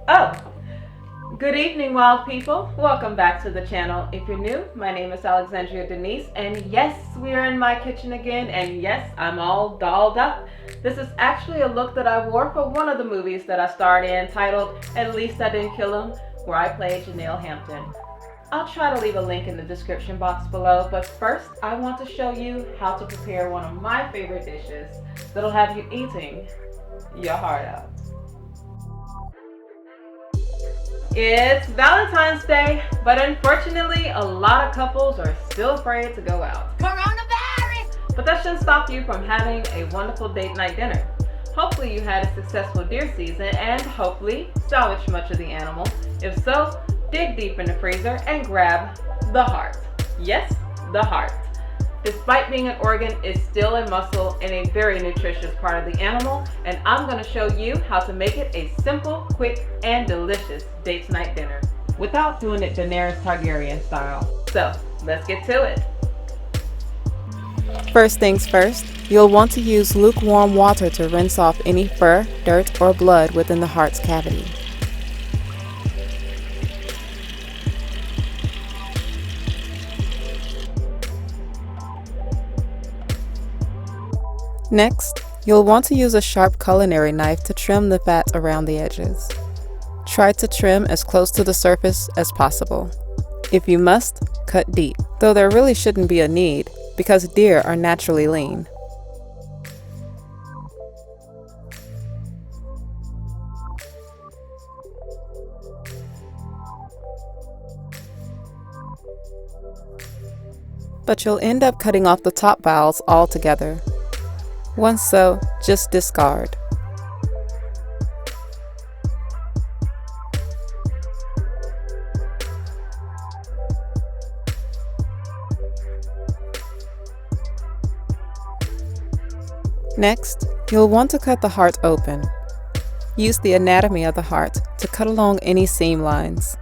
Oh, good evening, wild people. Welcome back to the channel. If you're new, my name is Alexandria Denise, and yes, we are in my kitchen again, and yes, I'm all dolled up. This is actually a look that I wore for one of the movies that I starred in, titled At Least I Didn't Kill Him, where I played Janelle Hampton. I'll try to leave a link in the description box below, but first I want to show you how to prepare one of my favorite dishes that'll have you eating your heart out. It's Valentine's Day, but unfortunately, a lot of couples are still afraid to go out. Coronavirus! But that shouldn't stop you from having a wonderful date night dinner. Hopefully you had a successful deer season and hopefully salvaged much of the animal. If so, dig deep in the freezer and grab the heart. Yes, the heart. Despite being an organ, it's still a muscle and a very nutritious part of the animal, and I'm going to show you how to make it a simple, quick, and delicious date night dinner without doing it Daenerys Targaryen style. So, let's get to it. First things first, you'll want to use lukewarm water to rinse off any fur, dirt, or blood within the heart's cavity. Next, you'll want to use a sharp culinary knife to trim the fat around the edges. Try to trim as close to the surface as possible. If you must, cut deep, though there really shouldn't be a need because deer are naturally lean. But you'll end up cutting off the top bowels altogether. Once so, just discard. Next, you'll want to cut the heart open. Use the anatomy of the heart to cut along any seam lines.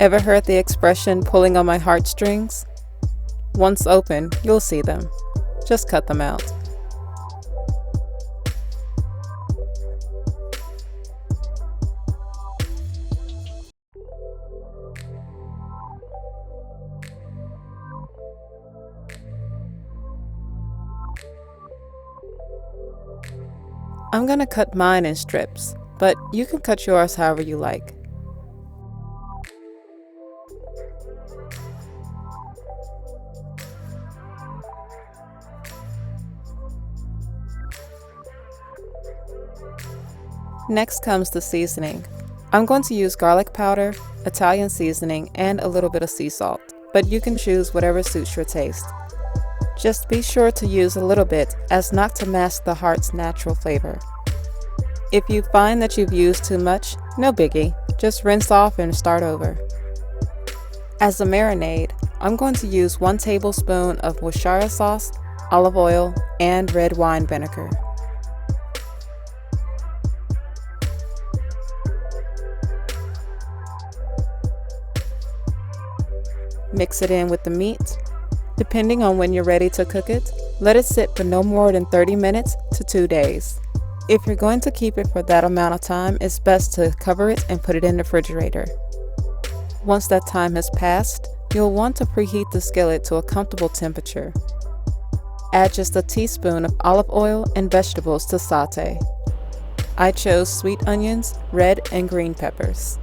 Ever heard the expression pulling on my heartstrings? Once open, you'll see them. Just cut them out. I'm gonna cut mine in strips, but you can cut yours however you like. Next comes the seasoning. I'm going to use garlic powder, Italian seasoning, and a little bit of sea salt, but you can choose whatever suits your taste. Just be sure to use a little bit as not to mask the heart's natural flavor. If you find that you've used too much, no biggie, just rinse off and start over. As a marinade, I'm going to use 1 tablespoon of Worcestershire sauce, olive oil, and red wine vinegar. Mix it in with the meat. Depending on when you're ready to cook it, let it sit for no more than 30 minutes to 2 days. If you're going to keep it for that amount of time, it's best to cover it and put it in the refrigerator. Once that time has passed, you'll want to preheat the skillet to a comfortable temperature. Add just a teaspoon of olive oil and vegetables to saute. I chose sweet onions, red and green peppers.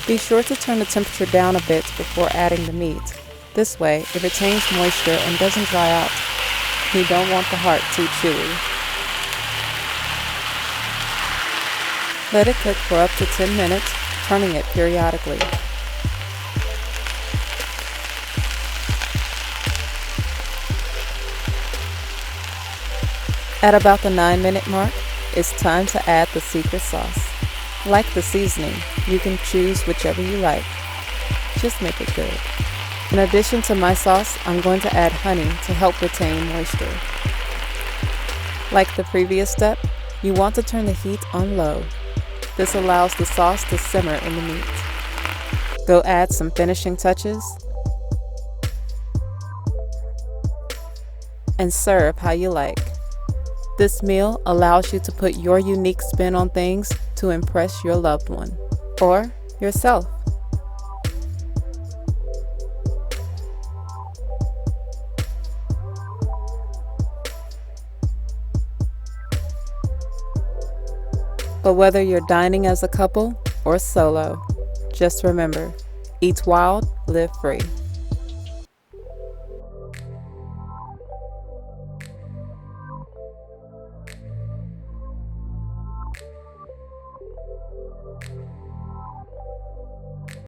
Be sure to turn the temperature down a bit before adding the meat. This way, it retains moisture and doesn't dry out. You don't want the heart too chewy. Let it cook for up to 10 minutes, turning it periodically. At about the 9-minute mark, it's time to add the secret sauce. Like the seasoning, you can choose whichever you like. Just make it good. In addition to my sauce, I'm going to add honey to help retain moisture. Like the previous step, you want to turn the heat on low. This allows the sauce to simmer in the meat. Go add some finishing touches and serve how you like. This meal allows you to put your unique spin on things to impress your loved one or yourself. But whether you're dining as a couple or solo, just remember, eat wild, live free.